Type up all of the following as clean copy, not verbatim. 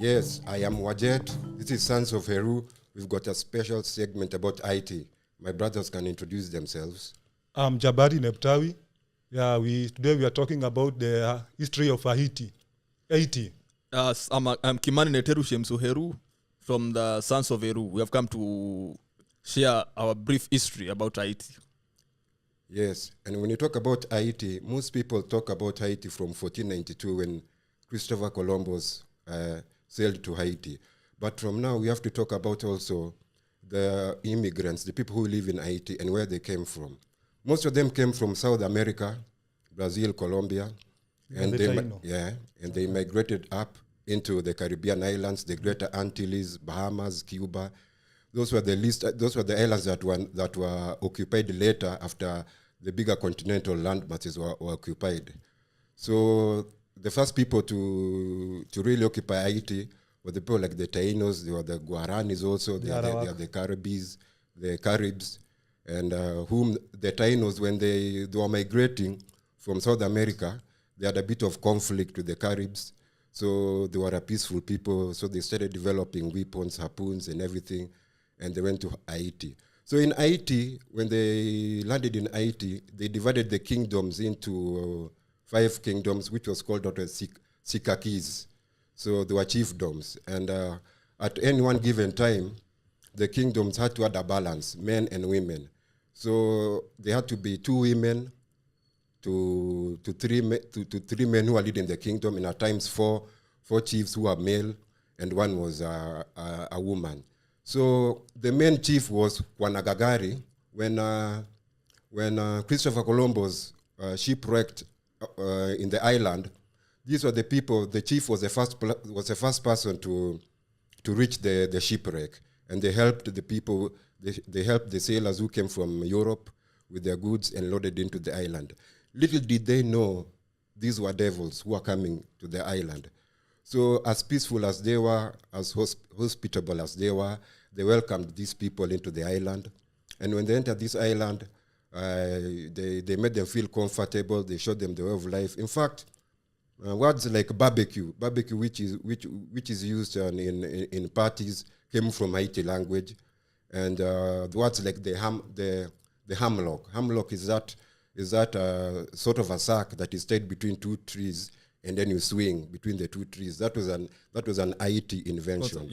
Yes, I am Wajet. This is Sons of Heru. We've got a special segment about Haiti. My brothers can introduce themselves. I'm Jabari Neptawi. Yeah, today we are talking about the history of Haiti. I'm Kimani Neteru Shemsu Heru from the Sons of Heru. We have come to share our brief history about Haiti. Yes, and when you talk about Haiti, most people talk about Haiti from 1492 when Christopher Columbus sailed to Haiti. But from now, we have to talk about also the immigrants, the people who live in Haiti and where they came from. Most of them came from South America, Brazil, Colombia, and they migrated up into the Caribbean islands, the Greater Antilles, Bahamas, Cuba. Those were the islands that were occupied later after the bigger continental land masses were occupied. So the first people to really occupy Haiti were the people like the Tainos, they were the Guaranis also, they are the Caribs, and whom the Tainos, when they were migrating from South America, they had a bit of conflict with the Caribs. So they were a peaceful people, so they started developing weapons, harpoons, and everything, and they went to Haiti. So in Haiti, when they landed in Haiti, they divided the kingdoms into 5 kingdoms, which was called Sikakis. So they were chiefdoms. And at any one given time, the kingdoms had to have a balance, men and women. So there had to be 2 women to 3 men who are leading the kingdom, and at times 4 chiefs who are male, and 1 was a woman. So the main chief was Kwanagagari. When Christopher Columbus shipwrecked in the island, these were the people. The chief was the first person to reach the shipwreck, and they helped the people. They helped the sailors who came from Europe with their goods and loaded into the island. Little did they know these were devils who were coming to the island. So as peaceful as they were, as hospitable as they were, they welcomed these people into the island. And when they entered this island, they made them feel comfortable. They showed them the way of life. In fact, words like barbecue, which is used in parties, came from Haiti language. And words like the hamlock. Hamlock is that sort of a sack that is tied between 2 trees, and then you swing between the 2 trees. That was an Haiti invention.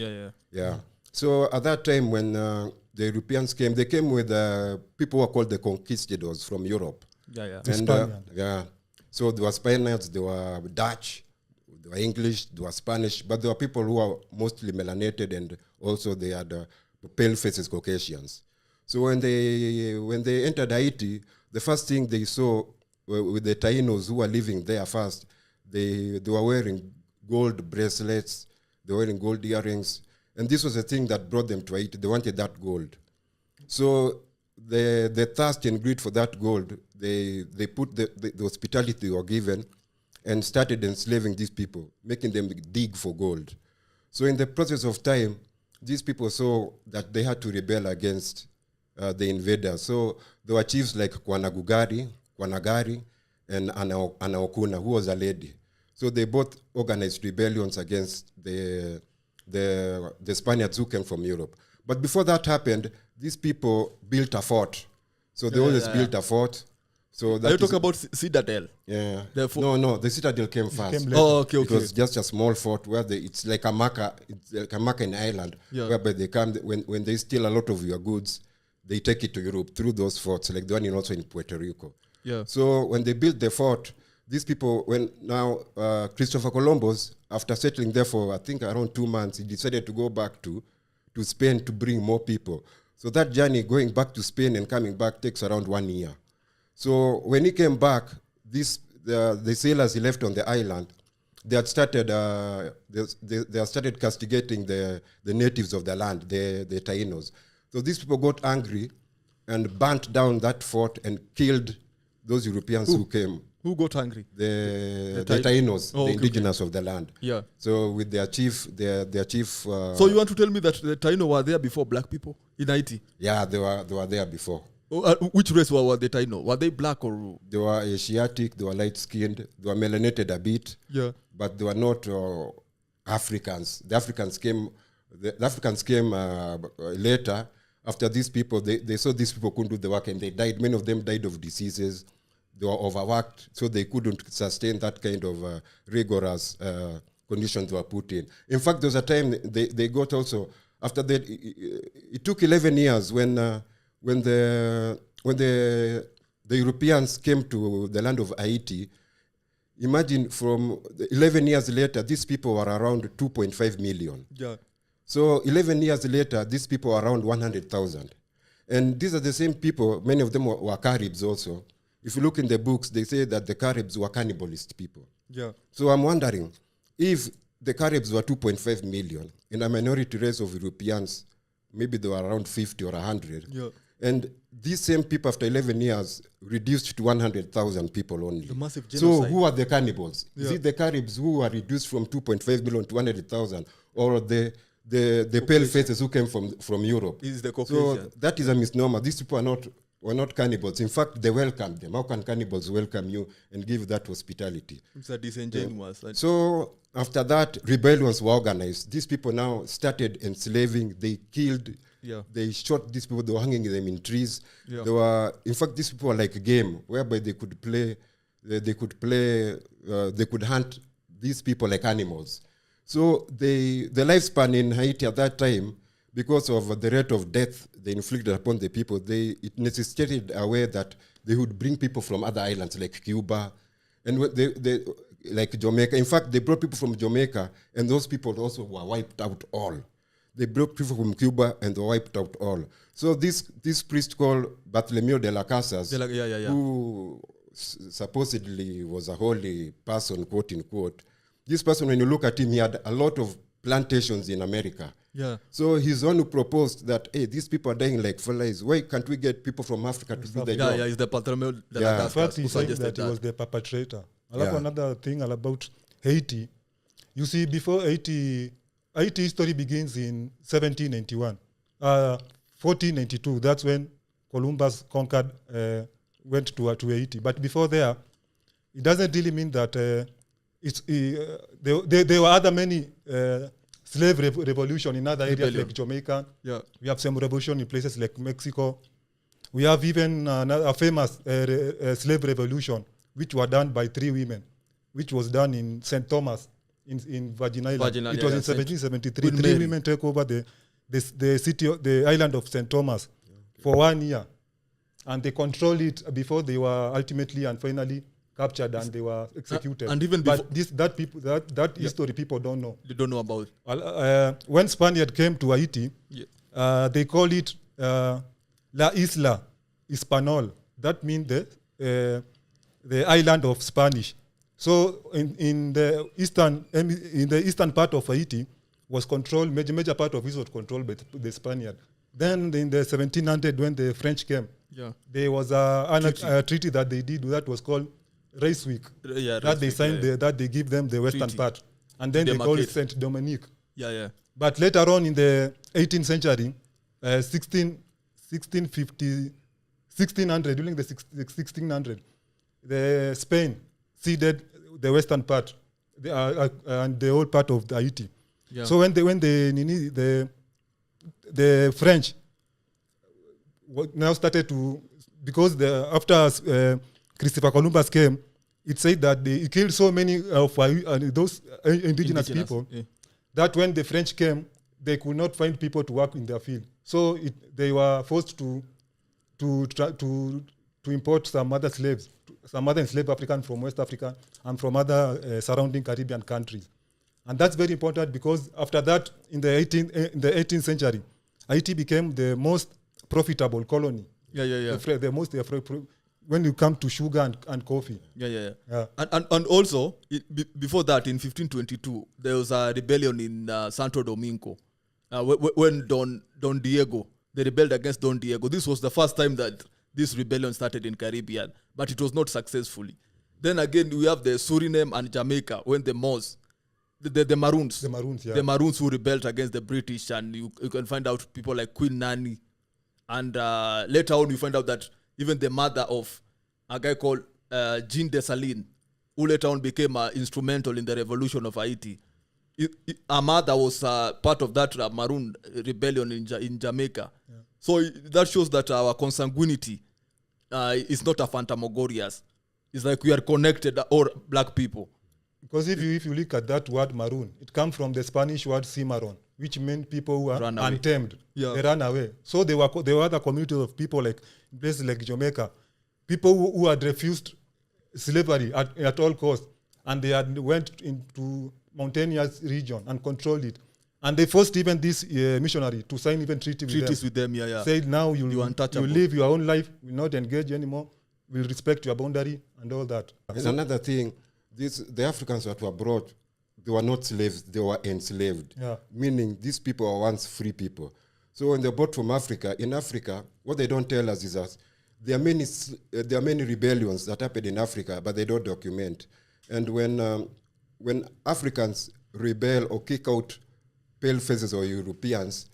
Yeah. So at that time, when the Europeans came, they came with people who are called the conquistadors from Europe. So there were Spaniards, there were Dutch, there were English, there were Spanish, but there were people who were mostly melanated, and also they had pale faces, Caucasians. So when they entered Haiti, the first thing they saw with the Tainos who were living there first, they were wearing gold bracelets, they were wearing gold earrings, and this was the thing that brought them to Haiti. They wanted that gold. So the thirst and greed for that gold, they put the hospitality they were given and started enslaving these people, making them dig for gold. So in the process of time, these people saw that they had to rebel against the invaders. So there were chiefs like Kwanagari, and Anaokuna, who was a lady. So they both organized rebellions against the Spaniards who came from Europe. But before that happened, these people built a fort. So they always built a fort. So that you talk about Citadel. Yeah. No, the Citadel came first. Okay. It was just a small fort where it's like a marker. It's like a marker in Ireland, whereby they come when they steal a lot of your goods, they take it to Europe through those forts, like the one also in Puerto Rico. Yeah. So when they built the fort, these people, Christopher Columbus, after settling there for I think around 2 months, he decided to go back to Spain to bring more people. So that journey going back to Spain and coming back takes around 1 year. So when he came back, the sailors he left on the island, they had started castigating the natives of the land, the Tainos. So these people got angry and burnt down that fort and killed those Europeans who came. Who got angry? The Tainos, the indigenous of the land. Yeah. So with their chief. So you want to tell me that the Taino were there before black people in Haiti? Yeah, they were there before. Which race were the Taino? Were they black or? They were Asiatic. They were light skinned. They were melanated a bit. Yeah. But they were not Africans. The Africans came later. After these people, they saw these people couldn't do the work and they died. Many of them died of diseases. They were overworked, so they couldn't sustain that kind of rigorous conditions they were put in. In fact, there was a time they got also, after that, it took 11 years when the Europeans came to the land of Haiti. Imagine from 11 years later, these people were around 2.5 million. Yeah. So 11 years later, these people are around 100,000. And these are the same people, many of them were Caribs also. If you look in the books, they say that the Caribs were cannibalist people. Yeah. So I'm wondering, if the Caribs were 2.5 million, and a minority race of Europeans, maybe they were around 50 or 100, Yeah. and these same people after 11 years reduced to 100,000 people only. The massive So genocide. who are the cannibals? Yeah. Is it the Caribs who are reduced from 2.5 million to 100,000, or the pale faces who came from Europe? Is the So Caucasian. that is a misnomer. These people were not cannibals. In fact, they welcomed them. How can cannibals welcome you and give that hospitality? It's a disingenuous. So after that, rebellions were organized. These people now started enslaving. They killed. Yeah. They shot these people. They were hanging them in trees. Yeah. They were, in fact, these people were like a game whereby they could play. They could hunt these people like animals. So the lifespan in Haiti at that time, because of the rate of death they inflicted upon the people, it necessitated a way that they would bring people from other islands like Cuba, and they like Jamaica. In fact, they brought people from Jamaica, and those people also were wiped out all. They brought people from Cuba, and they wiped out all. So this priest called Bartolomeo de las Casas, who supposedly was a holy person, quote unquote. This person, when you look at him, he had a lot of plantations in America. Yeah. So he's the one who proposed that, hey, these people are dying like flies. Why can't we get people from Africa to do the job? Yeah, it's the Bartolomeo de Yeah. la In fact, Casas who he said suggested that he was the perpetrator. Yeah. Another thing about Haiti. You see, before Haiti history begins in 1791. 1492, that's when Columbus conquered, went to Haiti. But before there, it doesn't really mean that there were other many slave revolution in other areas like Jamaica. Yeah. We have some revolution in places like Mexico. We have even a famous slave revolution, which were done by 3 women, which was done in St. Thomas in Virgin Islands. It was in 1773. 3 women took over the city, the island of St. Thomas for 1 year. And they controlled it before they were ultimately and finally captured and they were executed. And even but that history people don't know. They don't know about. When Spaniard came to Haiti, they call it La Isla Hispanol. That means the island of Spanish. So in the eastern part of Haiti was controlled, major part of it was controlled by the Spaniard. Then in the 1700, when the French came, there was a treaty that they did that was called Racewick. That they signed, that they give them the western part. And then they call it Saint Dominique. But later on in the 18th century, 1600, during the 1600, the Spain ceded the western part and the whole part of the Haiti. So when the French now started to, because after Christopher Columbus came, it said that he killed so many of those indigenous people that when the French came, they could not find people to work in their field. So they were forced to import some other slaves, some other enslaved Africans from West Africa and from other surrounding Caribbean countries. And that's very important because after that, in the 18th century, Haiti became the most profitable colony. The most when you come to sugar and coffee. And also, before that, in 1522, there was a rebellion in Santo Domingo when Don Diego, they rebelled against Don Diego. This was the first time that this rebellion started in Caribbean, but it was not successfully. Then again, we have the Suriname and Jamaica when the Moors, the Maroons. The Maroons who rebelled against the British, and you can find out people like Queen Nanny. And later on, you find out that even the mother of a guy called Jean Dessalines, who later on became instrumental in the revolution of Haiti, her mother was part of that Maroon rebellion in Jamaica. Yeah. So that shows that our consanguinity is not a phantasmagorious. It's like we are connected, all black people. Because if you look at that word maroon, it comes from the Spanish word cimarron, which meant people who are untamed. Yeah. They ran away. So there were other communities of people like places like Jamaica, people who had refused slavery at all costs, and they had went into mountainous region and controlled it. And they forced even this missionary to sign even treaties with them. Yeah. Said now you live your own life, will not engage anymore, will respect your boundary and all that. And another thing, the Africans that were brought, they were not slaves, they were enslaved. Yeah. Meaning these people were once free people. So when they're brought from Africa, in Africa, what they don't tell us is that there are many rebellions that happened in Africa, but they don't document. And when Africans rebel or kick out pale faces or Europeans,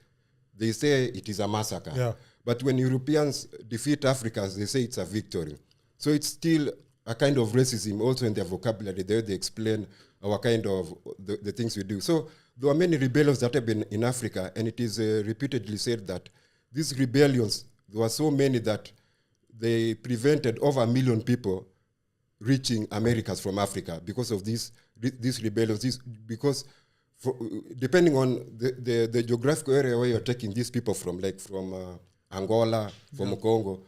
they say it is a massacre. Yeah. But when Europeans defeat Africans, they say it's a victory. So it's still a kind of racism also in their vocabulary. There they explain our kind of the things we do. So there are many rebellions that have been in Africa, and it is repeatedly said that these rebellions, there were so many that they prevented over 1 million people reaching Americas from Africa because of these rebellions. Because depending on the geographical area where you're taking these people from, like from Angola, from Congo,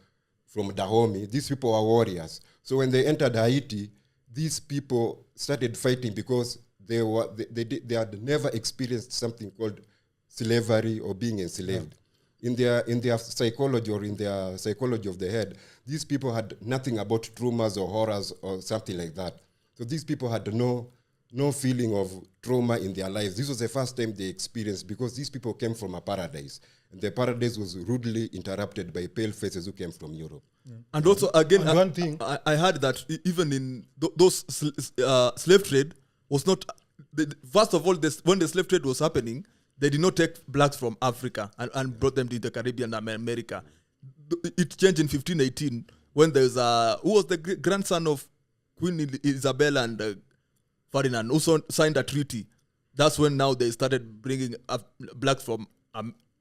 from Dahomey, these people are warriors. So when they entered Haiti, these people started fighting because they had never experienced something called slavery or being enslaved. Yeah. In their psychology or in their psychology of the head, these people had nothing about traumas or horrors or something like that. So these people had no feeling of trauma in their lives. This was the first time they experienced, because these people came from a paradise. And the paradise was rudely interrupted by pale faces who came from Europe. Yeah. And also, again, one thing I heard that even in those slave trade was not... First of all, when the slave trade was happening, they did not take blacks from Africa and brought them to the Caribbean and America. It changed in 1518 when there's who was the grandson of Queen Isabella and Ferdinand, who signed a treaty. That's when now they started bringing blacks from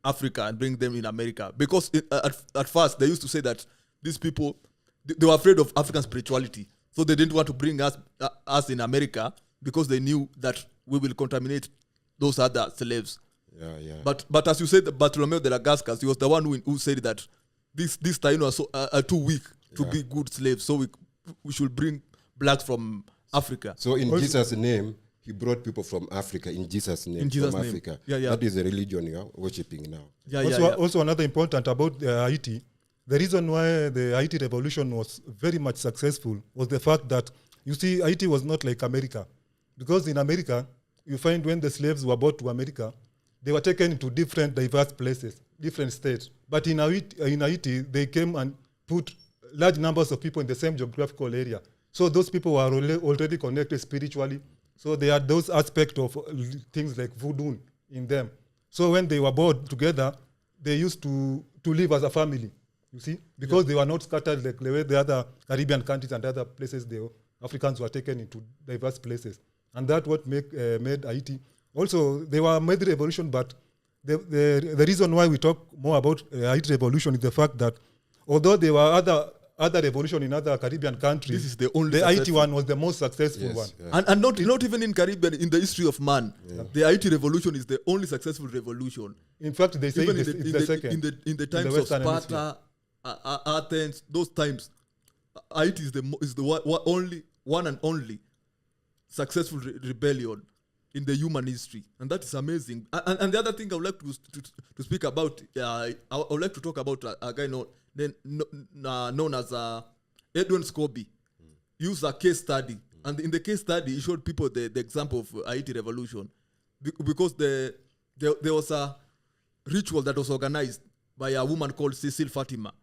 Africa and bring them in America. Because at first they used to say that these people, they were afraid of African spirituality. So they didn't want to bring us in America because they knew that we will contaminate those other slaves. Yeah. But as you said, Bartolomeo de las Casas, he was the one who said that these Taínos are too weak to be good slaves. So we should bring blacks from Africa. So in Jesus' name, he brought people from Africa in Jesus' name. Africa. Yeah. That is the religion you are worshipping now. Also another important about Haiti, the reason why the Haiti revolution was very much successful was the fact that, you see, Haiti was not like America. Because in America, you find when the slaves were brought to America, they were taken into different diverse places, different states. But in Haiti, they came and put large numbers of people in the same geographical area. So those people were already connected spiritually. So they had those aspects of things like voodoo in them. So when they were brought together, they used to live as a family, you see, because they were not scattered like the way the other Caribbean countries and other places, the Africans were taken into diverse places. And that's what made Haiti. Also, they were made the revolution, but the reason why we talk more about Haiti revolution is the fact that although there were other revolution in other Caribbean countries, this is the only Haiti one was the most successful one. Yeah. And not even in Caribbean, in the history of man, the Haiti revolution is the only successful revolution. In fact, they say even it's the second. In the times of Sparta, Athens, those times, Haiti is the one and only successful rebellion in the human history, and that is amazing. And the other thing I would like to speak about, I would like to talk about a guy known as Edwin Scobie. He used a case study, and in the case study, he showed people the example of Haiti revolution, because there was a ritual that was organized by a woman called Cecile Fatima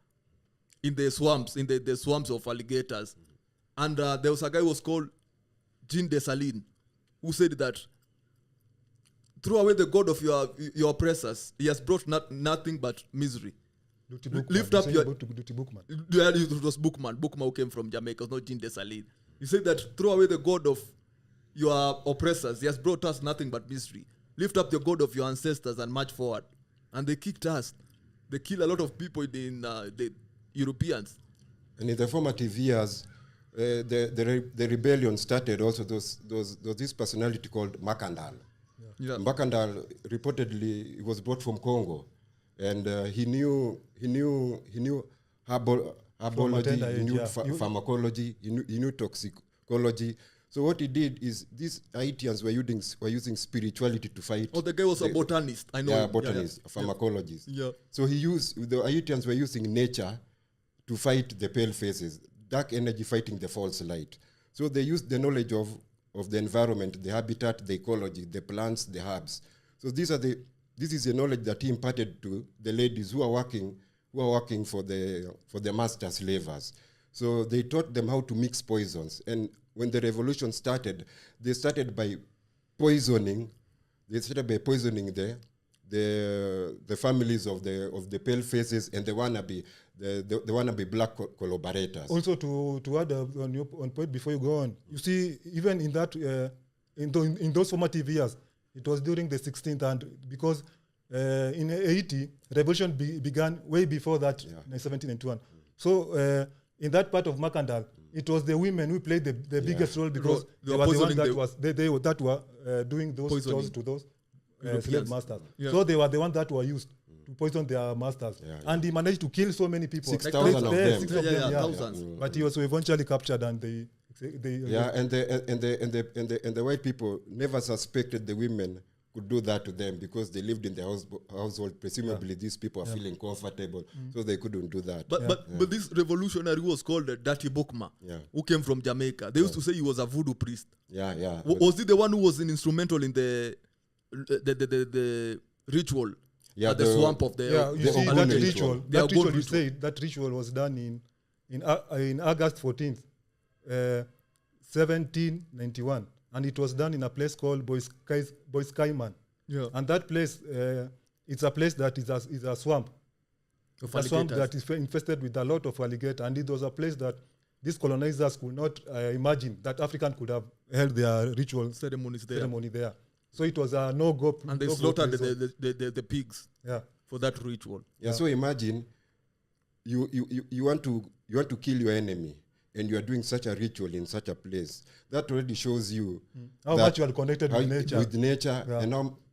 in the swamps, the swamps of alligators, and there was a guy who was called Jean Dessalines, who said that throw away the God of your oppressors. He has brought nothing but misery. Lift up your... It was Bookman. Bookman who came from Jamaica, not Jean Dessalines. He said that throw away the God of your oppressors. He has brought us nothing but misery. Lift up the God of your ancestors and march forward. And they kicked us. They killed a lot of people in the Europeans. And in the formative years, the rebellion started also this personality called Makandal. Yeah. Makandal reportedly was brought from Congo, and he knew herbology, he knew pharmacology, he knew toxicology. So what he did is these Haitians were using spirituality to fight. Oh, the guy was a botanist. I know. Yeah, botanist, pharmacologist. Yeah. So the Haitians were using nature to fight the pale faces, dark energy fighting the false light. So they used the knowledge of the environment, the habitat, the ecology, the plants, the herbs. So this is the knowledge that he imparted to the ladies who are working for the master slavers. So they taught them how to mix poisons. And when the revolution started, they started by poisoning the families of the pale faces and the wannabe black collaborators. Also, to add on your point before you go on, you see, even in that in those formative years, it was during the 16th, and because in Haiti, revolution began way before that, in 1791. So in that part of Makandal, it was the women who played the biggest role, because they were the ones that were doing those chores to those slave masters. Yeah. So they were the ones that were used to poison their masters. And he managed to kill so many people. 6,000 of them. Thousands. But he was eventually captured, and and the white people never suspected the women could do that to them, because they lived in the household. Presumably, these people are feeling comfortable, so they couldn't do that. But this revolutionary was called Dirty Bokma, who came from Jamaica. They used to say he was a voodoo priest. Was he the one who was instrumental in the ritual at the swamp of the that ritual was done in August 14th, 1791. And it was done in a place called Boiskaiman. Yeah. And that place, it's a place that is a swamp. A swamp that is infested with a lot of alligator. And it was a place that these colonizers could not imagine that Africans could have held their ritual ceremony there. So it was a no-go. And they slaughtered the pigs for that ritual. So imagine you want to kill your enemy, and you are doing such a ritual in such a place. That already shows you how much you are connected with nature.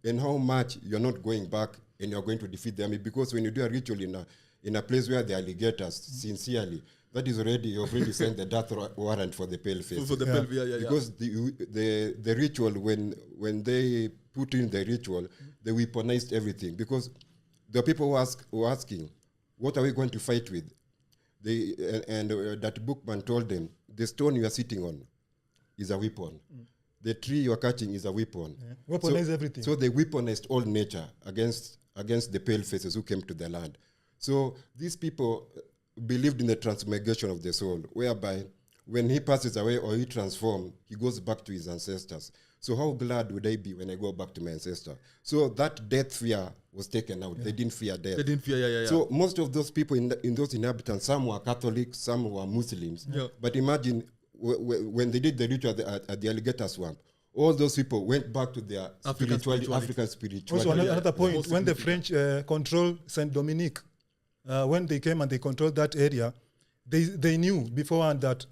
And how much you're not going back and you're going to defeat the enemy. Because when you do a ritual in a place where the alligators, sincerely, that is you already sent the death warrant for the pale face. Because the ritual, when they put in the ritual, they weaponized everything. Because the people who were asking, what are we going to fight with? That bookman told them, the stone you are sitting on is a weapon. The tree you are catching is a weapon. Weaponize everything. So they weaponized all nature against the pale faces who came to the land. So these people believed in the transmigration of the soul, whereby when he passes away or he transforms, he goes back to his ancestors. So how glad would I be when I go back to my ancestor? So that death fear was taken out. They didn't fear death. So most of those people in those inhabitants, some were Catholics, some were Muslims. But imagine when they did the ritual at the alligator swamp, all those people went back to their African spirituality. Also, another point, when the French controlled Saint Dominique, when they came and they controlled that area, they knew beforehand that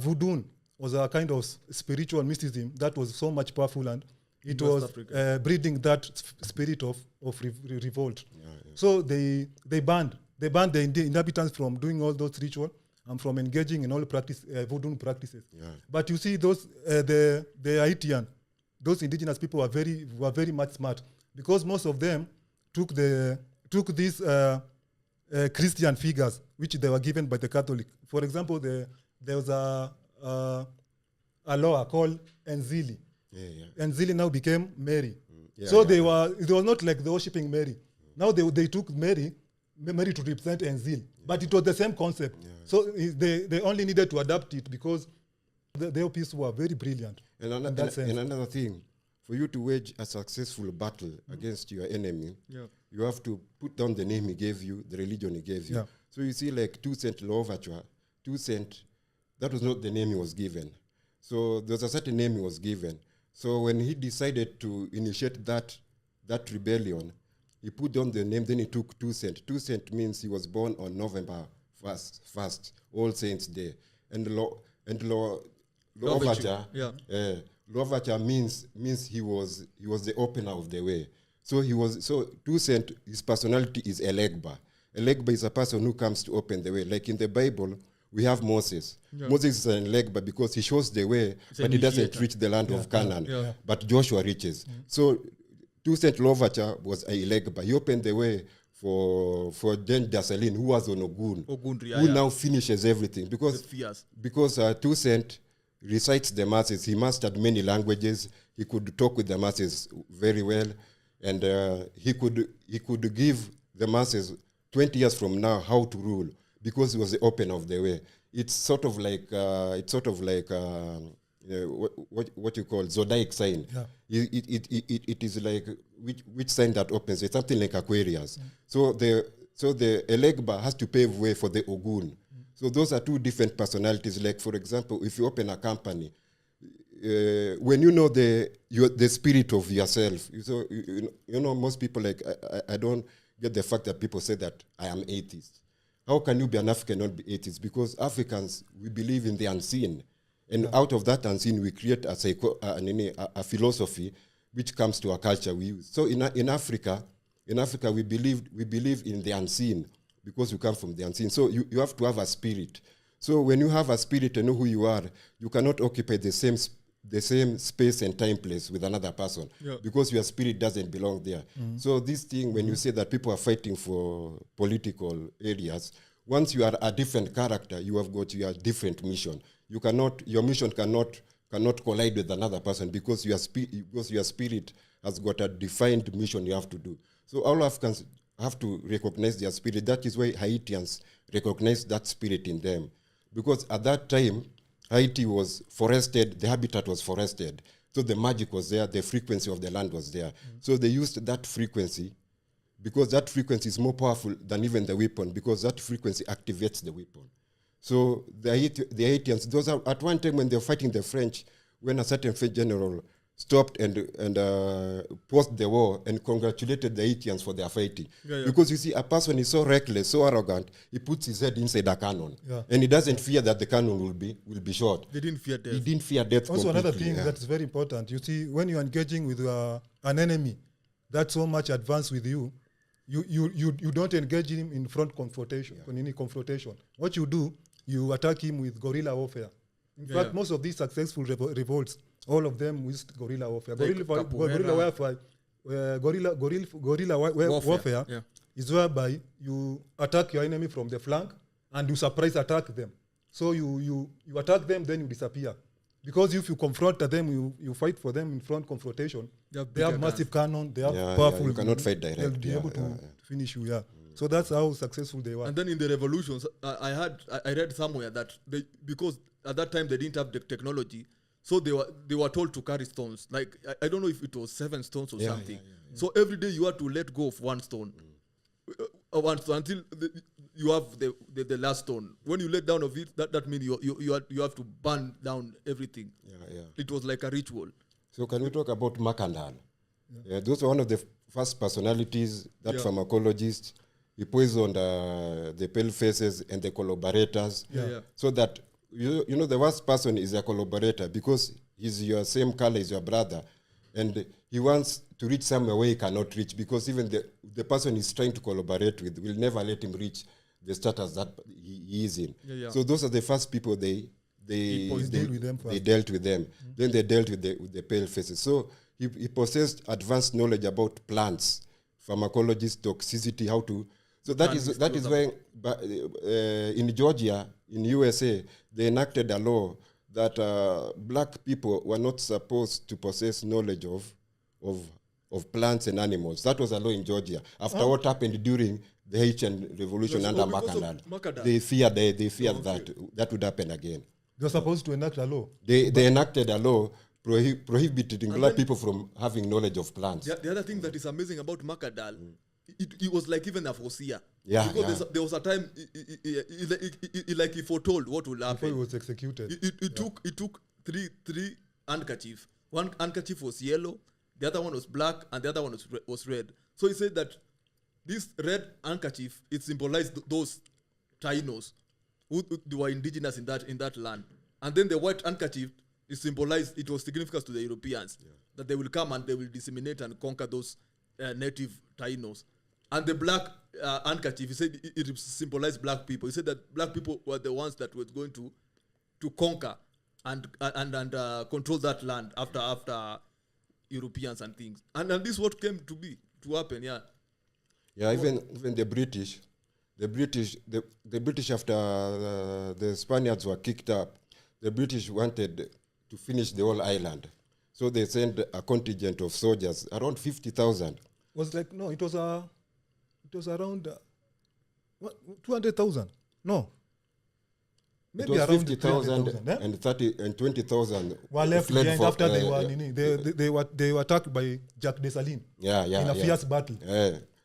voodoo was a kind of spiritual mysticism that was so much powerful, and it was breeding that spirit of revolt. So they banned the inhabitants from doing all those rituals and from engaging in all voodoo practices. But you see, those the Haitian, those indigenous people were very much smart, because most of them took these Christian figures which they were given by the Catholic. For example, there was a law called Enzili. Enzili now became Mary. It was not like they were worshipping Mary. Now they took Mary to represent Enzil. But it was the same concept. So they only needed to adapt it, because their people were very brilliant. And another thing, for you to wage a successful battle against your enemy, you have to put down the name he gave you, the religion he gave you. So you see, like Toussaint Louverture, that was not the name he was given. So there's a certain name he was given. So when he decided to initiate that rebellion, he put on the name, then he took Toussaint. Toussaint means he was born on November 1st, All Saints Day. And Louverture, Louverture means he was the opener of the way. So Toussaint, his personality is Elegba. Elegba is a person who comes to open the way. Like in the Bible, we have Moses. Yeah. Moses is an Elegba because he shows the way, but he doesn't reach the land of Canaan. Yeah. But Joshua reaches. So Toussaint Louverture was a Elegba. He opened the way for then Dessalines, who was on Ogun, who now finishes everything. Because Toussaint recites the masses. He mastered many languages. He could talk with the masses very well. And he could give the masses 20 years from now how to rule, because he was the opener of the way. It's sort of like what you call zodiac sign. Yeah. It is like which sign that opens. It's something like Aquarius. So the Elegba has to pave way for the Ogun. So those are two different personalities. Like, for example, if you open a company, when you know the spirit of yourself, you know most people, like, I don't get the fact that people say that I am atheist. How can you be an African and not be atheist? Because Africans, we believe in the unseen. And out of that unseen, we create a philosophy which comes to our culture we use. So in Africa, we believe in the unseen because we come from the unseen. So you have to have a spirit. So when you have a spirit and know who you are, you cannot occupy the same space and time place with another person, because your spirit doesn't belong there. So this thing, when you say that people are fighting for political areas, once you are a different character, you have got your different mission. Your mission cannot collide with another person, because your spirit has got a defined mission you have to do. So all Africans have to recognize their spirit. That is why Haitians recognize that spirit in them, because at that time Haiti was forested, the habitat was forested. So the magic was there, the frequency of the land was there. So they used that frequency, because that frequency is more powerful than even the weapon, because that frequency activates the weapon. So the Haitians, at one time when they were fighting the French, when a certain French general stopped and paused the war and congratulated the Haitians for their fighting. Because you see, a person is so reckless, so arrogant, he puts his head inside a cannon. And he doesn't fear that the cannon will be shot. They didn't fear death. He didn't fear death Also, completely. another thing that's very important, you see, when you're engaging with an enemy that's so much advanced with you, you don't engage him in front confrontation, in any confrontation. What you do, you attack him with guerrilla warfare. In fact, most of these successful revolts, all of them used guerrilla warfare. Like Guerrilla warfare is whereby you attack your enemy from the flank and you surprise attack them. So you attack them, then you disappear. Because if you confront them, you fight for them in front confrontation. They have massive cannon, they have powerful. You cannot fight direct. They'll be able to finish you. So that's how successful they were. And then in the revolutions, I read somewhere that because at that time they didn't have the technology, so they were told to carry stones. Like I don't know if it was 7 stones or something. So every day you had to let go of one stone, until you have the last stone. When you let down of it, that means you have to burn down everything. It was like a ritual. So can we talk about Macandal? Those are one of the first personalities, that pharmacologist. He poisoned the pale faces and the collaborators. So that, you know, the worst person is a collaborator, because he's your same color as your brother. And he wants to reach somewhere where he cannot reach, because even the person he's trying to collaborate with will never let him reach the status that he is in. So those are the first people they dealt with them. Then they dealt with the pale faces. So he possessed advanced knowledge about plants, pharmacology, toxicity, how to. So that is why in Georgia, in USA, they enacted a law that black people were not supposed to possess knowledge of plants and animals. That was a law in Georgia. After what happened during the Haitian Revolution under Macandal, they feared that would happen again. They're supposed to enact a law. They enacted a law prohibiting black people from having knowledge of plants. The other thing that is amazing about Macandal, it was like even a foreseer. Because there was a time he foretold what will happen. Before he was executed. It took three handkerchief. One handkerchief was yellow, the other one was black, and the other one was red. So he said that this red handkerchief, it symbolized those Tainos who were indigenous in that land. And then the white handkerchief, it was significant to the Europeans, that they will come and they will disseminate and conquer those native Tainos. And the black handkerchief, he said it symbolized black people. He said that black people were the ones that were going to conquer and control that land after Europeans and things. And this is what came to happen, yeah. Yeah, even the British after the Spaniards were kicked up, the British wanted to finish the whole island. So they sent a contingent of soldiers, around 50,000. It was around 200,000. No. Maybe it was around 50,000 and 20,000 were left behind after they were attacked by Jacques Dessalines in a fierce battle.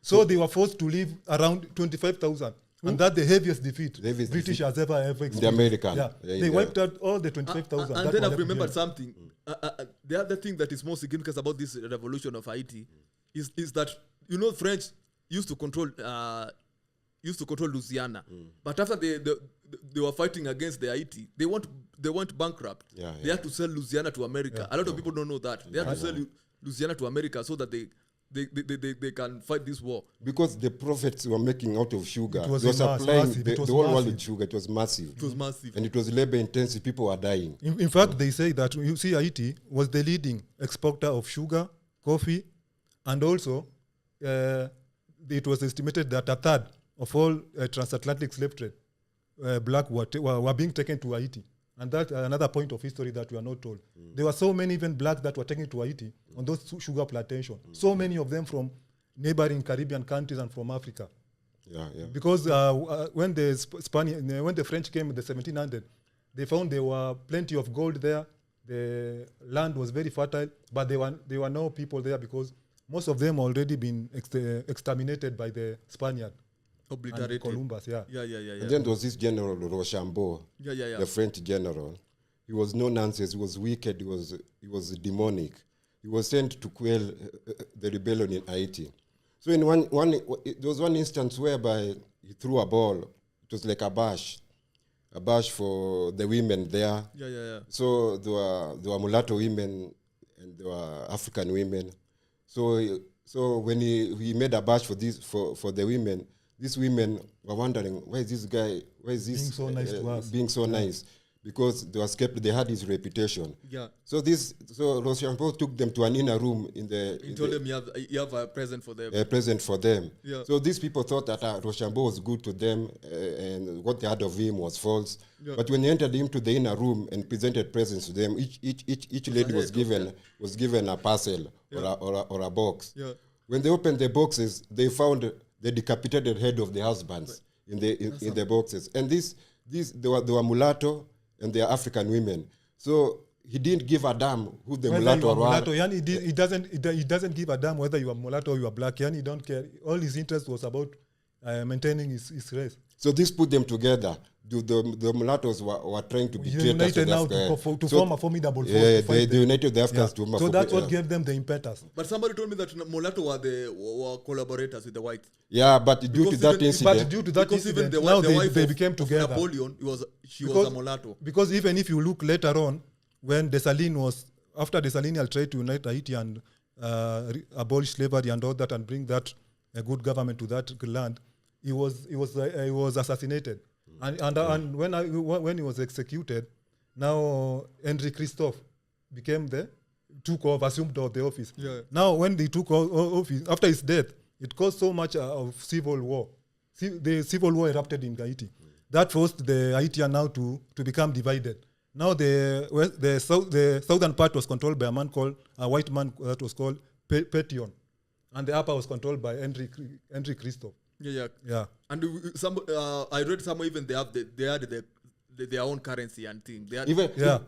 So they were forced to leave around 25,000. And that's the heaviest defeat British has ever experienced. The American. They wiped out all the 25,000. And then I've remembered something. The other thing that is more significant about this revolution of Haiti is that, French used to control Louisiana. But after they were fighting against the Haiti, they went bankrupt. They had to sell Louisiana to America. A lot of people don't know that. They had to sell Louisiana to America so that they can fight this war. Because the profits were making out of sugar. It was they were supplying the whole world with massive. sugar. It was massive. It was massive. And it was labor intensive. People were dying. In fact, they say that you see Haiti was the leading exporter of sugar, coffee, and also it was estimated that a third of all transatlantic slave trade black were being taken to Haiti. And that's another point of history that we are not told. There were so many even blacks that were taken to Haiti on those sugar plantations. So many of them from neighboring Caribbean countries and from Africa. Because when the French came in the 1700s, they found there were plenty of gold there. The land was very fertile, but there were no people there because most of them already been exterminated by the Spaniard. Obliterated. Columbus, And then there was this general Rochambeau, the French general. He was no nonsense. He was wicked. He was demonic. He was sent to quell the rebellion in Haiti. So in there was one instance whereby he threw a ball. It was like a bash for the women there. So there were mulatto women and there were African women. So when he made a bash for the women, these women were wondering, why is this guy being so nice to us? Being so nice, because they were skeptical. They had his reputation. So Rochambeau took them to an inner room He told them you have a present for them. A present for them. So these people thought that Rochambeau was good to them, and what they had of him was false. But when they entered him to the inner room and presented presents to them, each lady was given a parcel or a box. When they opened the boxes, they found the decapitated head of the husbands in the boxes, and they were mulatto and they are African women. So he didn't give a damn who the mulatto were. He doesn't give a damn whether you are mulatto or you are black. He don't care. All his interest was about maintaining his race. So this put them together. The mulattoes were trying to be united now to form a formidable force. They united the Africans to form a So that's what gave them the impetus. But somebody told me that mulatto were collaborators with the whites. Yeah, but due to that incident, now they became together. Napoleon, she was a mulatto. Because even if you look later on, when after Dessalines had tried to unite Haiti and abolish slavery and all that and bring that a good government to that land, he was assassinated. And when he was executed, now Henry Christophe assumed the office. Now when they took office, after his death, it caused so much of civil war. The civil war erupted in Haiti. That forced the Haitian now to become divided. Now the southern part was controlled by a white man that was called Pétion, and the upper was controlled by Henry Christophe. And I read somewhere even they had their own currency and thing.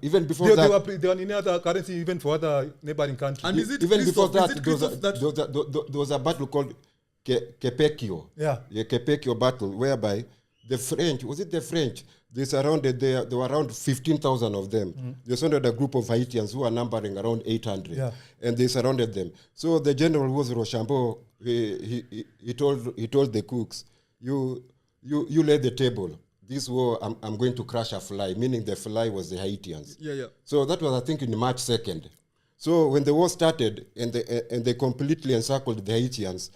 Even before they were in other currency even for other neighboring countries. And is it even Christophe, before that, there was a battle called Kepekio. The Kepekio battle, whereby the French, They surrounded there were around 15,000 of them. They surrounded a group of Haitians who are numbering around 800. Yeah. And they surrounded them. So the general was Rochambeau. He told the cooks, you lay the table. This war, I'm going to crush a fly, meaning the fly was the Haitians. Yeah. So that was, I think, in March 2nd. So when the war started and they completely encircled the Haitians,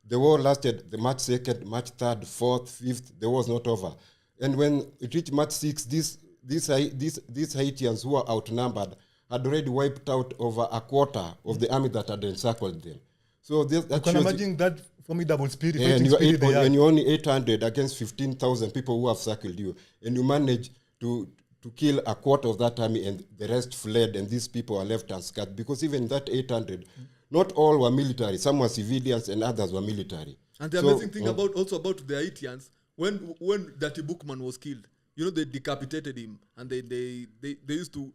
the war lasted the March 2nd, March 3rd, 4th, 5th. The war was not over. And when it reached March 6th, these Haitians who were outnumbered had already wiped out over a quarter of the army that had encircled them. So that you can imagine that formidable spirit. Yeah, and you're only 800 against 15,000 people who have circled you, and you manage to kill a quarter of that army, and the rest fled, and these people are left unscathed. Because even that 800, not all were military. Some were civilians, and others were military. And the amazing thing about the Haitians, when Dirty Bookman was killed, they decapitated him, and they used to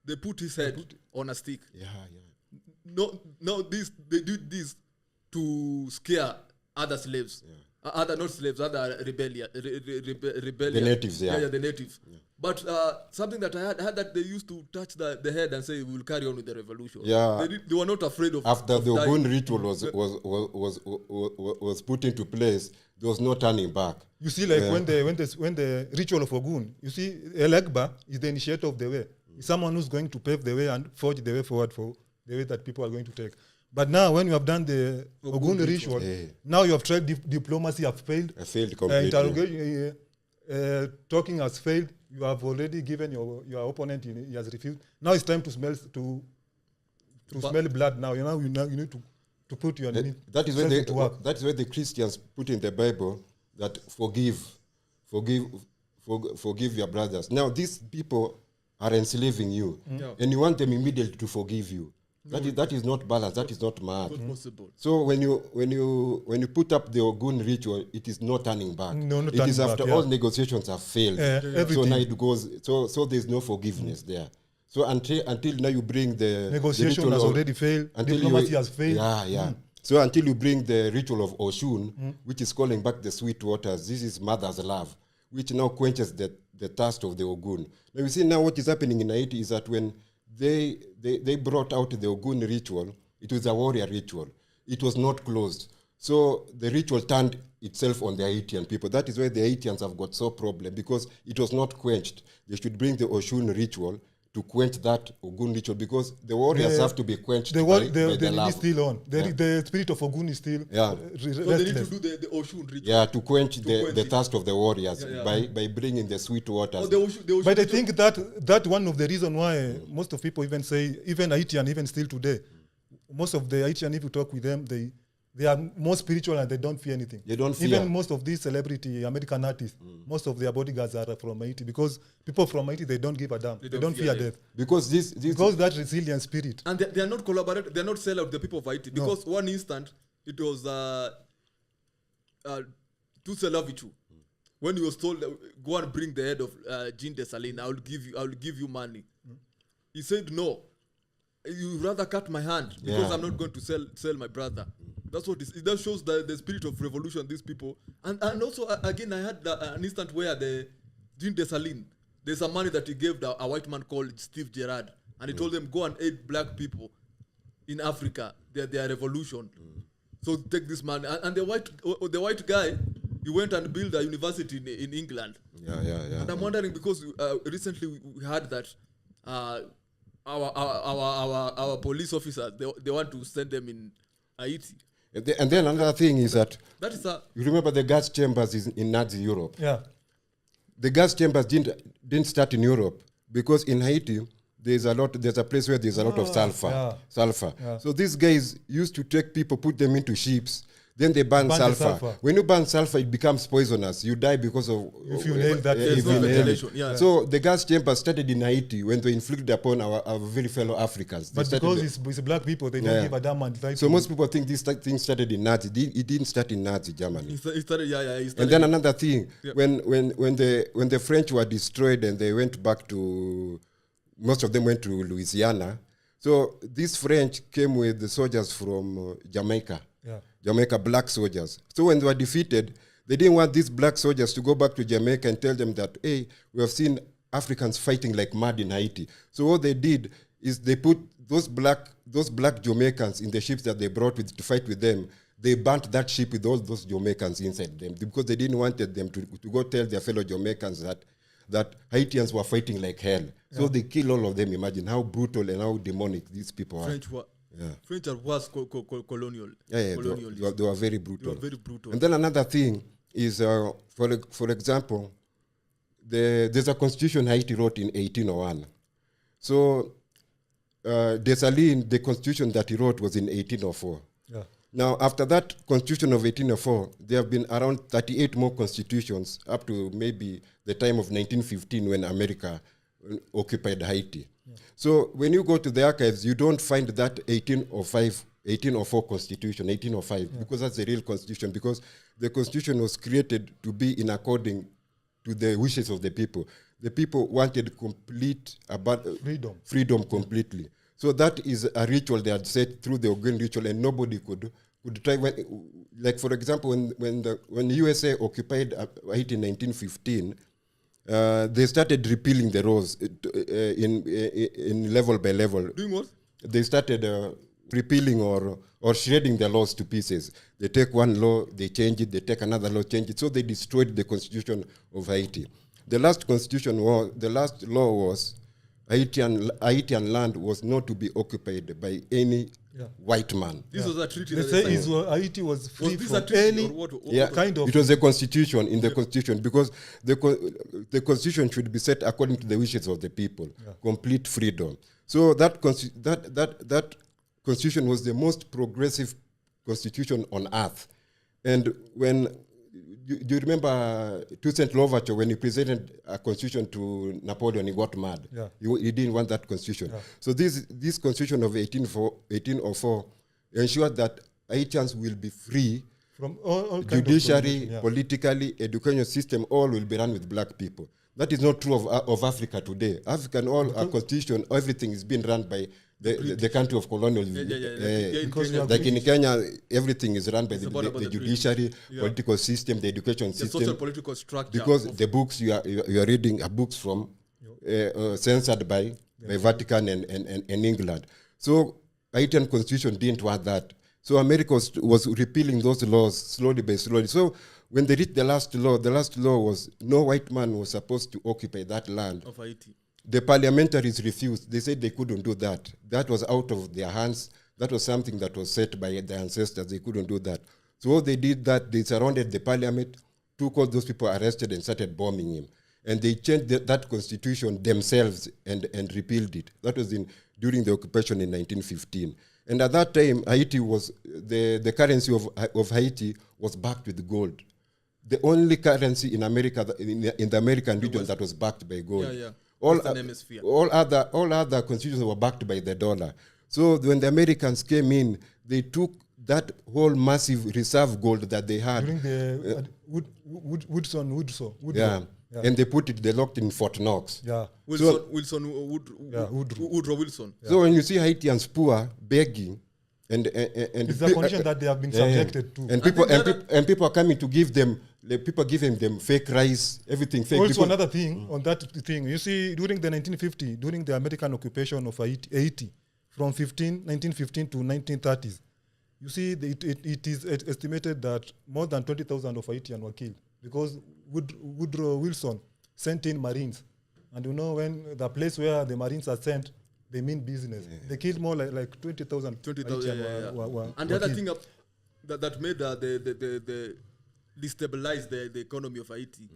they put his head on a stick. Yeah. No, they did this to scare other slaves, other rebellion. The natives, yeah, the natives. Yeah. But something that I heard that they used to touch the head and say, "We'll carry on with the revolution." Yeah, they were not afraid of. After the Ogun ritual was put into place, there was no turning back. You see, like when the ritual of Ogun, you see, Elegba is the initiator of the way. It's someone who's going to pave the way and forge the way forward for the way that people are going to take. But now, when you have done the Ogun ritual, now you have tried diplomacy, have failed. Failed completely. Talking has failed. You have already given your opponent, he has refused. Now it's time to smell blood. Now you need to put your that is where the Christians put in the Bible that forgive your brothers. Now these people are enslaving you, and you want them immediately to forgive you. That is not balanced. That is not mad. Not possible. So when you put up the Ogun ritual, it is not turning back. No, it is after all negotiations have failed. So now it goes. So there's no forgiveness there. So until now you bring the negotiation has already failed. Diplomacy has failed. Yeah. So until you bring the ritual of Oshun, which is calling back the sweet waters, this is mother's love, which now quenches the thirst of the Ogun. Now you see now what is happening in Haiti is that when they brought out the Ogun ritual, it was a warrior ritual. It was not closed. So the ritual turned itself on the Haitian people. That is why the Haitians have got so problem, because it was not quenched. They should bring the Oshun ritual to quench that Ogun ritual, because the warriors have to be quenched by the love. Is still on. The spirit of Ogun is still so they need to do the Oshun ritual. Yeah, to quench the thirst of the warriors by bringing the sweet waters. But I think that one of the reasons why most of people even say, even Haitian, even still today, most of the Haitian, if you talk with them, they are more spiritual and they don't fear anything. They don't fear. Even most of these celebrity American artists, most of their bodyguards are from Haiti, because people from Haiti, they don't give a damn. They don't fear death. Because that resilient spirit. And they are not collaborating. They are not sell out the people of Haiti. Because one instant, it was Tuselavichu. When he was told, go and bring the head of Jean Dessalines, I will give you money. He said, no. You rather cut my hand because I'm not going to sell my brother. That's what it that shows the spirit of revolution. These people, and also again, I had an instant where the Jean Dessalines, there's some money that he gave a white man called Steve Gerrard, and he told them go and aid black people in Africa. Their revolution. So take this money, and the white guy, he went and built a university in England. Yeah. And I'm wondering, because recently we heard that. Our police officers, they want to send them in Haiti. And then another thing is that is you remember the gas chambers in Nazi Europe. Yeah. The gas chambers didn't start in Europe, because in Haiti there's a place where there's a lot of sulfur. Yeah. So these guys used to take people, put them into ships. Then they burn sulfur. When you burn sulfur, it becomes poisonous. You die because of... If you inhale that... ventilation. Yeah. So the gas chamber started in Haiti when they inflicted upon our very fellow Africans. But because it's black people, they don't give a damn. So most people think this thing started in Nazi. It didn't start in Nazi Germany. It started. And then another thing, when the French were destroyed and they went back to... Most of them went to Louisiana. So these French came with the soldiers from Jamaica. Yeah. Jamaica, black soldiers. So when they were defeated, They didn't want these black soldiers to go back to Jamaica and tell them that, hey, we have seen Africans fighting like mad in Haiti. So what they did is they put those black Jamaicans in the ships that they brought with to fight with them. They burnt that ship with all those Jamaicans inside them because they didn't want them to go tell their fellow Jamaicans that Haitians were fighting like hell. Yeah. So they kill all of them. Imagine how brutal and how demonic these people are. French was colonial. Colonial. They were very brutal. They were very brutal. And then another thing is, for example, there's a constitution Haiti wrote in 1801. So Dessalines, the constitution that he wrote was in 1804. Yeah. Now, after that constitution of 1804, there have been around 38 more constitutions up to maybe the time of 1915 when America occupied Haiti. Yeah. So when you go to the archives, you don't find that 1804 constitution, 1805, because that's the real constitution, because the constitution was created to be in according to the wishes of the people. The people wanted complete freedom completely. So that is a ritual they had set through the Ogun ritual, and nobody could try. Like for example, when USA occupied Haiti in 1915, they started repealing the laws in level by level. Doing what? They started repealing or shredding the laws to pieces. They take one law, they change it. They take another law, change it. So they destroyed the constitution of Haiti. The last law was Haitian land was not to be occupied by any white man. This was a treaty. They say Haiti was free from any kind of... It was a constitution in the constitution, because the constitution should be set according to the wishes of the people. Yeah. Complete freedom. So that constitution was the most progressive constitution on earth. And when... Do you remember Toussaint Louverture when he presented a constitution to Napoleon? He got mad. Yeah. He didn't want that constitution. Yeah. So this constitution of 1804 ensured that Haitians will be free from all judiciary, politically, education system, all will be run with black people. That is not true of Africa today. African, our constitution, everything is being run by the country of colonial. Like in Kenya, everything is run by the judiciary, political system, the education system. Social political structure. Because the books you are reading are books from censored by Vatican and England. So Haitian constitution didn't want that. So America was repealing those laws slowly by slowly. So when they reached the last law was no white man was supposed to occupy that land of Haiti. The parliamentaries refused. They said they couldn't do that. That was out of their hands. That was something that was set by their ancestors. They couldn't do that. So what they did they surrounded the parliament, took all those people arrested and started bombing him. And they changed that constitution themselves and repealed it. That was during the occupation in 1915. And at that time, Haiti was, the currency of Haiti was backed with gold. The only currency in America, in the American region that was backed by gold. Western Hemisphere. All other constitutions were backed by the dollar. So when the Americans came in, they took that whole massive reserve gold that they had. During the Woodrow. And they locked in Fort Knox. Yeah. Woodrow Wilson. Yeah. So when you see Haitians poor, begging, and it's a condition that they have been subjected to. And people are coming to give them, people giving them fake rice, everything fake. Also another thing on that thing, you see, during the 1950, during the American occupation of Haiti, from 1915 to 1930s, you see, it is estimated that more than 20,000 of Haitians were killed because Woodrow Wilson sent in Marines. And you know, when the place where the Marines are sent, they mean business. Yeah. They killed more like 20,000. 20,000, and the other thing that made the destabilize the economy of Haiti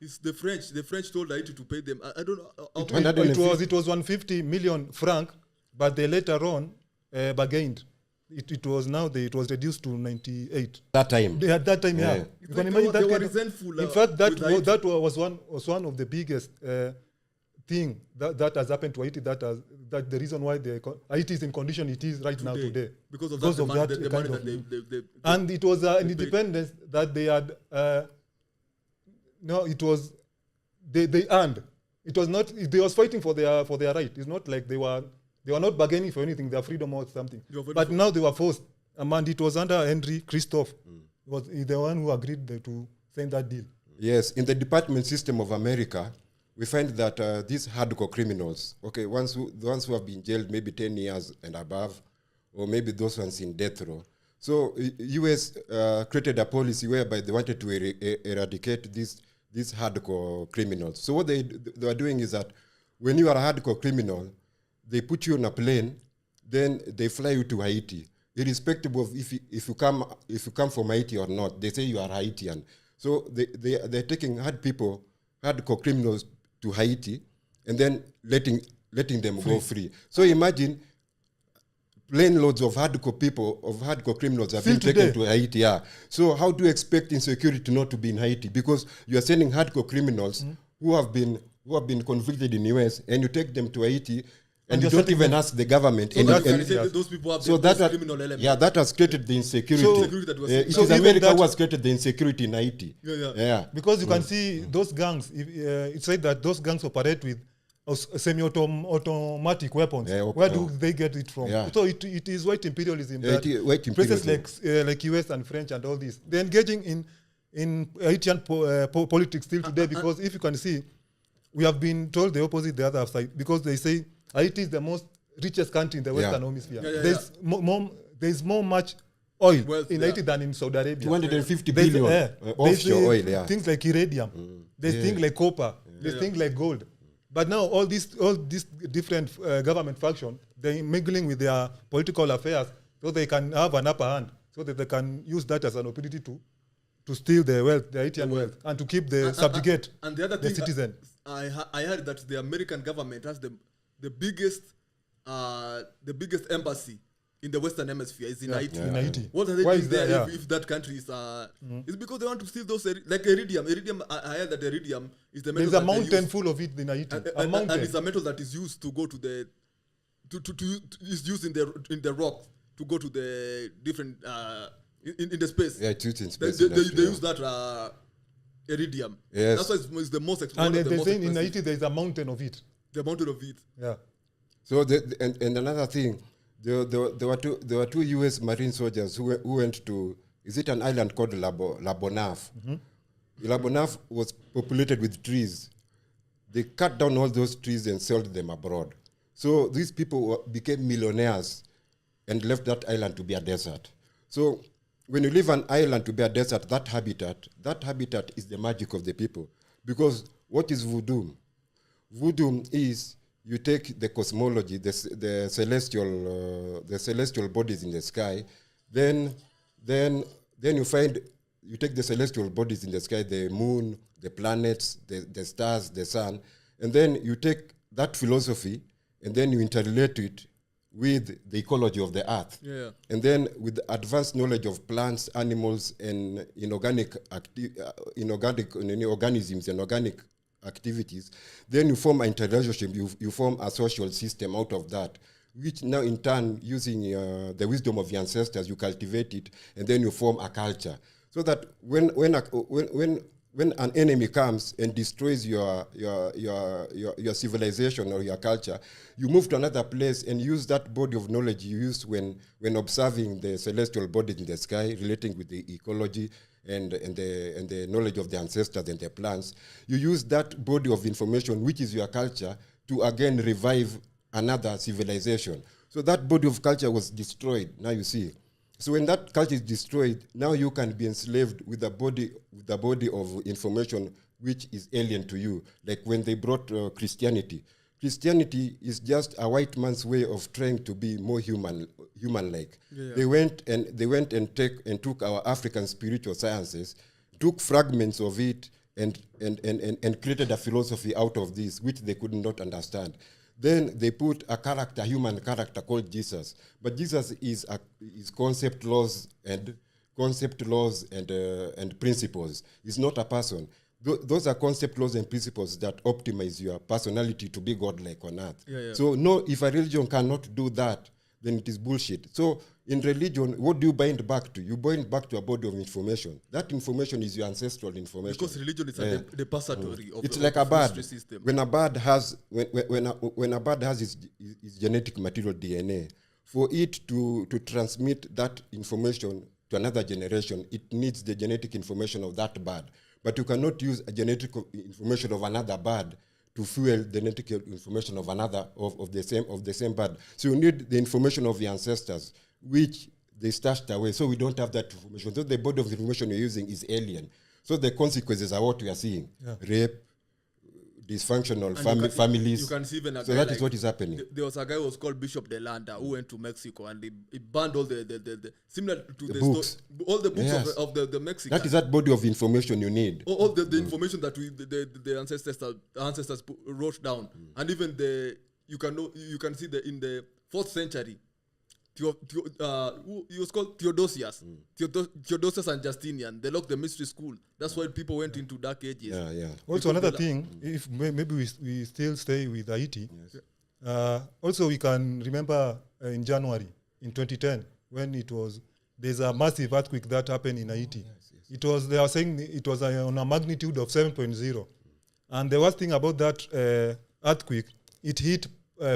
is the French. The French told Haiti to pay them. I don't know. It was 150 million franc, but they later on bargained. It was reduced to 98. That time. At that time, yeah. You can imagine that. They were resentful. In fact, that was one of the biggest thing that has happened to Haiti. That the reason why Haiti is in condition it is right now today because of that kind of they and it was an independence that they had. No, it was they earned. It was not. They was fighting for their right. It's not like they were not bargaining for anything, their freedom or something. But now they were forced. And it was under Henry Christophe. Was the one who agreed to sign that deal. Yes, in the department system of America, we find that these hardcore criminals, okay, the ones who have been jailed maybe 10 years and above, or maybe those ones in death row. So U.S. Created a policy whereby they wanted to eradicate these hardcore criminals. So what they are doing is that when you are a hardcore criminal, they put you on a plane, then they fly you to Haiti, irrespective of if you come from Haiti or not. They say you are Haitian. So they're taking hardcore criminals to Haiti, and then letting them go free. So imagine plane loads of hardcore criminals have been taken to Haiti. Yeah. So how do you expect insecurity not to be in Haiti? Because you are sending hardcore criminals who have been convicted in US, and you take them to Haiti, and you don't even ask the government. So those people have criminal elements. Yeah, that has created the insecurity. It is America who has created the insecurity in Haiti. Yeah. Because you can see those gangs, it's said that those gangs operate with semi-automatic weapons. Where do they get it from? So it is white imperialism. Places like US and French and all this, they're engaging in Haitian politics still today, because if you can see, we have been told the opposite, the other side, because they say Haiti is the most richest country in the Western Hemisphere. There's more much oil in Haiti than in Saudi Arabia. 250 billion offshore oil. Things like iridium. There's things like copper. There's things like gold. But now all these different government factions, they're mingling with their political affairs so they can have an upper hand, so that they can use that as an opportunity to steal the wealth, the Haitian wealth, and to keep subjugate and the other the thing, citizen. I heard that the American government has the biggest embassy in the Western Hemisphere is in Haiti. In Haiti. What are they doing there if that country is... It's because they want to steal those... Like iridium. I heard that iridium is the metal. There's a mountain full of it in Haiti. And it's a metal that is used to go to the... is used in the rock to go to the different... in the space. Yeah, it's used in space. They use that iridium. Yes. That's why it's the most expensive. And they're saying in Haiti there's a mountain of it. The mountain of it. Yeah. So and another thing, there were two U.S. Marine soldiers who went to, is it an island called La Bonaf? La Bonaf was populated with trees. They cut down all those trees and sold them abroad. So these people became millionaires and left that island to be a desert. So when you leave an island to be a desert, that habitat is the magic of the people. Because what is voodoo? Voodoo is you take the cosmology, the celestial bodies in the sky, then you take the celestial bodies in the sky, the moon, the planets, the stars, the sun, and then you take that philosophy and then you interrelate it with the ecology of the earth. And then with advanced knowledge of plants, animals, and inorganic organisms and organic activities, then you form an interrelationship, you form a social system out of that, which now in turn, using the wisdom of your ancestors, you cultivate it, and then you form a culture. So that when an enemy comes and destroys your civilization or your culture, you move to another place and use that body of knowledge you used when observing the celestial bodies in the sky, relating with the ecology and the knowledge of the ancestors and the plants. You use that body of information, which is your culture, to again revive another civilization. So that body of culture was destroyed, now you see. So when that culture is destroyed, now you can be enslaved with the body of information which is alien to you. Like when they brought Christianity. Christianity is just a white man's way of trying to be more human-like. They went and took our African spiritual sciences, took fragments of it, and created a philosophy out of this, which they could not understand. Then they put a human character called Jesus. But Jesus is concept laws and principles. He's not a person. Those are concept laws and principles that optimize your personality to be godlike on earth. So no, if a religion cannot do that, then it is bullshit. So in religion, what do you bind back to? You bind back to a body of information. That information is your ancestral information. Because religion is a depository of it's the like a bird. System. When a bird has its genetic material DNA, for it to transmit that information to another generation, it needs the genetic information of that bird. but you cannot use a genetic information of another bird to fuel the genetic information of another of the same bird. So you need the information of the ancestors, which they stashed away. So we don't have that information. So the body of information you're using is alien. So the consequences are what we are seeing: rape, dysfunctional families. You can see even so that is what is happening. There was a guy who was called Bishop de Landa who went to Mexico and he banned all the similar to the books. All the books Yes. of the Mexicans. That is that body of information you need. All the information that the ancestors wrote down, and even you can see in the 4th century. He was called Theodosius. Theodosius and Justinian. They locked the mystery school. That's why people went into dark ages. Yeah. Also, another thing, if maybe we still stay with Haiti. Yes. Also, we can remember in January in 2010 when there's a massive earthquake that happened in Haiti. Yes. They are saying it was on a magnitude of 7.0, and the worst thing about that earthquake, it hit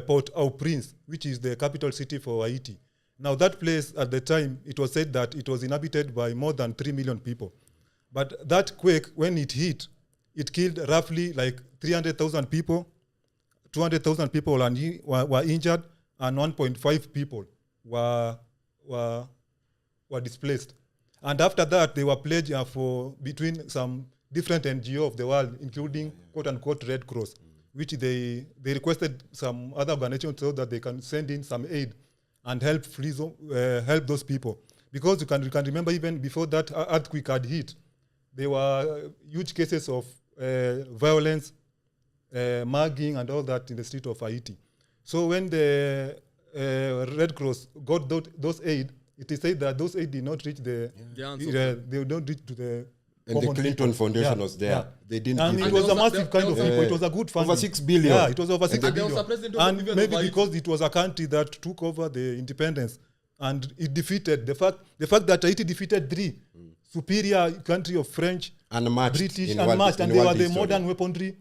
Port-au-Prince, which is the capital city for Haiti. Now, that place at the time, it was said that it was inhabited by more than 3 million people. But that quake, when it hit, it killed roughly like 300,000 people, 200,000 people were injured, and 1.5 people were displaced. And after that, they were pledged for between some different NGO of the world, including quote-unquote Red Cross, which they requested some other organizations so that they can send in some aid and help those people. Because you can remember even before that earthquake had hit, there were huge cases of violence, mugging and all that in the street of Haiti. So when the Red Cross got those aid, it is said that those aid did not reach they don't reach to the and the Clinton Foundation was there. They didn't. And it was a massive kind of people. It was a good funding. Over 6 billion. Yeah, it was over 6 billion. And maybe of because it was a country that took over the independence and it defeated the fact that Haiti defeated 3 superior country of French, unmatched, British, unmatched, and they were the modern weaponry.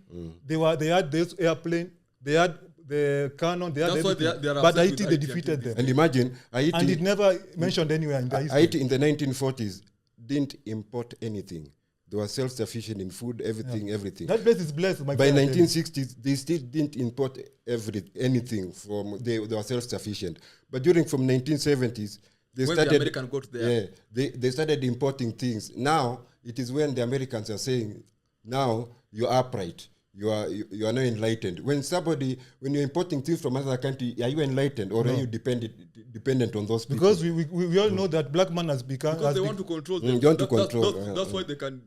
They had this airplane, they had the cannon, they had everything. But Haiti, they defeated them. And imagine Haiti, and it never mentioned anywhere in the history. Haiti in the 1940s didn't import anything. They were self-sufficient in food, everything. That place is blessed. By 1960s, they still didn't import anything from. They were self-sufficient. But from 1970s, when the American got there, they started importing things. Now it is when the Americans are saying, "Now you are upright. You are not enlightened." When you're importing things from another country, are you enlightened or are you dependent on those people? Because we all know that black man has become. Because they want to control them. They want to control. That's why they can.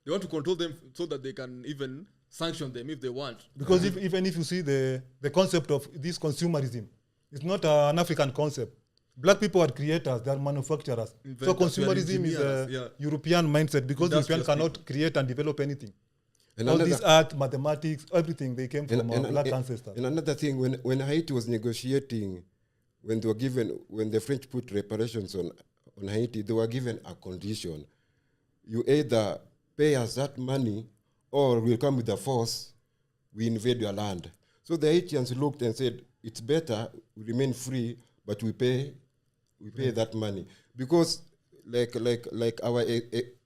They want to control them so that they can even sanction them if they want. Because even if you see the concept of this consumerism, it's not an African concept. Black people are creators, they are manufacturers. So consumerism is a European mindset because Europeans cannot create and develop anything. And all this art, mathematics, everything, they came from our black ancestors. And another thing, when Haiti was negotiating, when the French put reparations on Haiti, they were given a condition. You either pay us that money or we'll come with a force, we invade your land. So the Haitians looked and said, it's better we remain free, but we pay that money. Because like our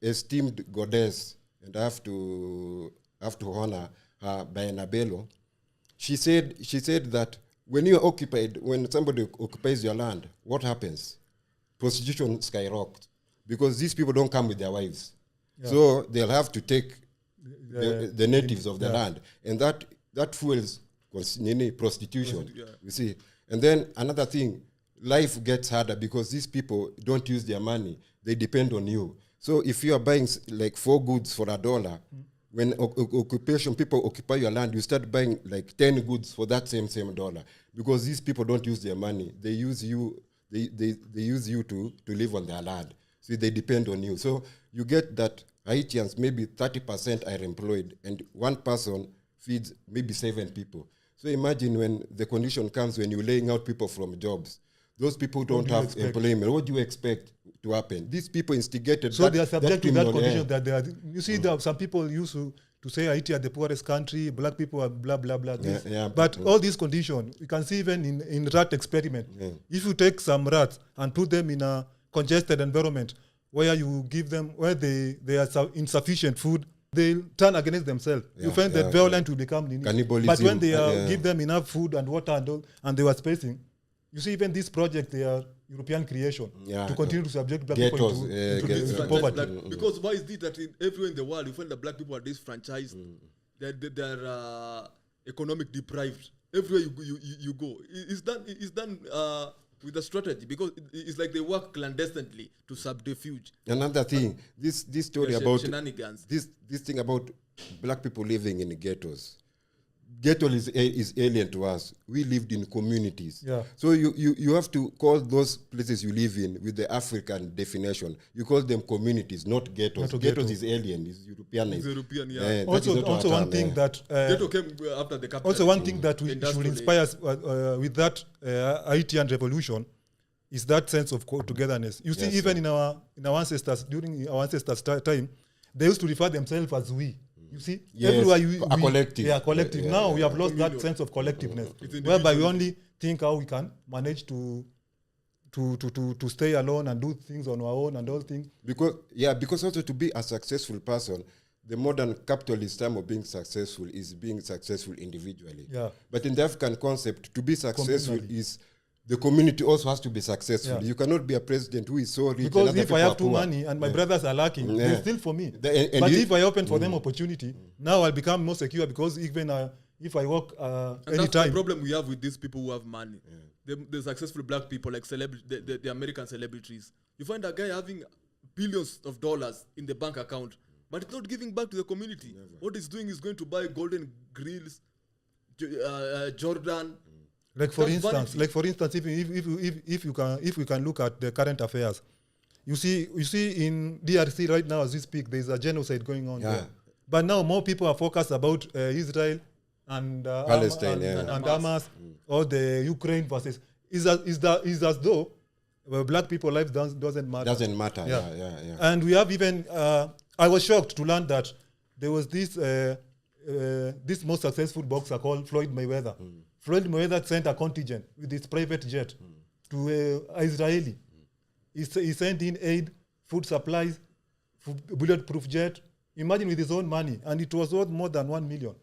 esteemed goddess, and I have to honor her by Nabelo, she said that when somebody occupies your land, what happens? Prostitution skyrockets because these people don't come with their wives. Yeah. So they'll have to take the natives of the land. And that fuels prostitution, you see. And then another thing, life gets harder because these people don't use their money. They depend on you. So if you are buying like 4 goods for $1, when people occupy your land, you start buying like 10 goods for that same $1 because these people don't use their money. They use you. They use you to live on their land. So they depend on you. So you get that Haitians, maybe 30% are employed, and one person feeds maybe 7 people. So imagine when the condition comes when you're laying out people from jobs. Those people don't have employment. What do you expect to happen? These people instigated so that. They are subject to that condition that they are. You see, some people used to say Haiti are the poorest country, black people are blah, blah, blah. But all these conditions, you can see even in rat experiment. Yeah. If you take some rats and put them in a congested environment where you give them, where they are insufficient food, they'll turn against themselves. You find that violent will become cannibalism. But when they give them enough food and water and they were spacing, you see even this project, they are European creation to continue to subject black people into poverty. Because why is it that everywhere in the world you find that black people are disfranchised, they're economic deprived. Everywhere you go, it's done with a strategy, because it's like they work clandestinely to subterfuge. Another thing, this story about shenanigans. This thing about black people living in ghettos. Ghetto is alien to us. We lived in communities. Yeah. So you have to call those places you live in with the African definition. You call them communities, not ghettos. Ghettos is alien, is European. It's European, yeah. Also one thing that ghetto came after the capital. Also one thing that we should inspire us with that Haitian revolution is that sense of togetherness. You see, even in our ancestors, during our ancestors' time, they used to refer themselves as we. You see, everywhere a collective. Yeah, collective. Now we have lost that sense of collectiveness, whereby we only think how we can manage to stay alone and do things on our own and all things. Because also to be a successful person, the modern capitalist term of being successful is being successful individually. Yeah. But in the African concept, to be successful is the community also has to be successful. Yeah. You cannot be a president who is so rich. Because if I have too money and my brothers are lacking, they steal for me. But if I open for them opportunity, now I'll become more secure, because even if I work anytime. That's the problem we have with these people who have money. The successful black people, like the American celebrities. You find a guy having billions of dollars in the bank account, but it's not giving back to the community. Never. What he's doing is going to buy golden grills, Jordan. Like for instance, if we can look at the current affairs, you see in DRC right now as we speak, there is a genocide going on there. But now more people are focused about Israel and Palestine and Hamas, or the Ukraine versus. Is as though black people's lives doesn't matter. Doesn't matter. Yeah. And we have even. I was shocked to learn that there was this most successful boxer called Floyd Mayweather. Floyd Mayweather sent a contingent with his private jet to Israeli. He sent in aid, food supplies, bulletproof jet. Imagine with his own money, and it was worth more than $1 million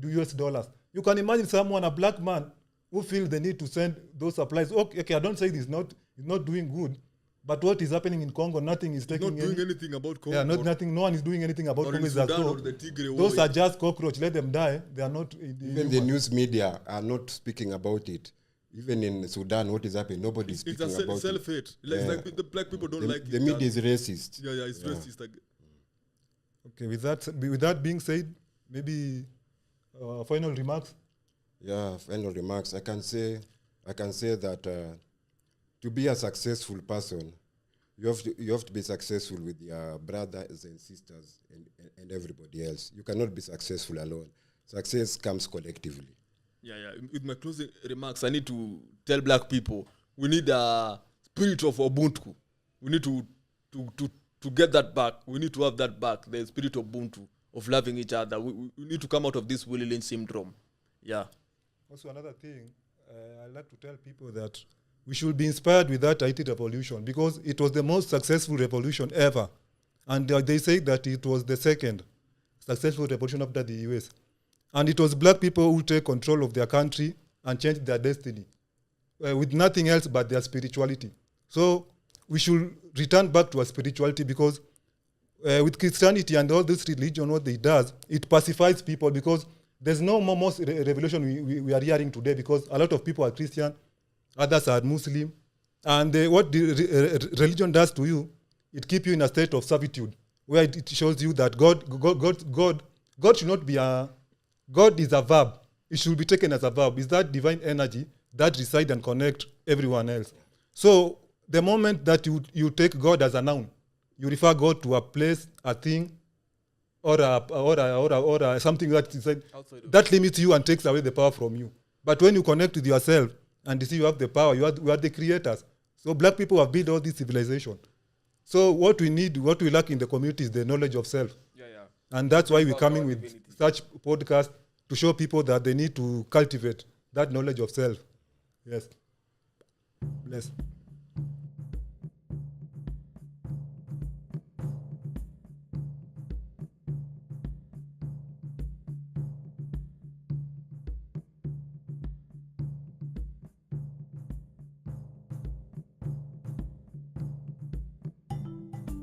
US dollars. You can imagine someone, a black man, who feels the need to send those supplies. Okay, I don't say this is not doing good, but what is happening in Congo, nothing is taking. Not doing anything about Congo. Yeah, nothing. No one is doing anything about Congo. Those are just cockroach. Let them die. They are not. Even the news media are not speaking about it. Even in Sudan, what is happening? Nobody is speaking about it. It's a self-hate. Like the black people don't like it. The media is racist. Yeah, it's racist. Okay, with that being said, maybe final remarks. Yeah, final remarks. I can say that to be a successful person, you have to be successful with your brothers and sisters and everybody else. You cannot be successful alone. Success comes collectively. Yeah. With my closing remarks, I need to tell black people we need a spirit of Ubuntu. We need to get that back. We need to have that back. The spirit of Ubuntu, of loving each other. We need to come out of this Willie Lynch syndrome. Yeah. Also, another thing, I like to tell people that we should be inspired with that Haiti revolution, because it was the most successful revolution ever. And they say that it was the second successful revolution after the US. And it was black people who take control of their country and change their destiny with nothing else but their spirituality. So we should return back to our spirituality, because with Christianity and all this religion, what it does, it pacifies people, because there's no more revolution we are hearing today, because a lot of people are Christian, others are Muslim. And what the religion does to you, it keeps you in a state of servitude, where it shows you that God should not be God is a verb. It should be taken as a verb. It's that divine energy that resides and connects everyone else. So the moment that you take God as a noun, you refer God to a place, a thing, or something that limits you and takes away the power from you. But when you connect with yourself and you see you have the power, you are the creators. So black people have built all this civilization. So what we lack in the community is the knowledge of self. Yeah. And that's why we're coming with such podcasts to show people that they need to cultivate that knowledge of self. Yes. Bless.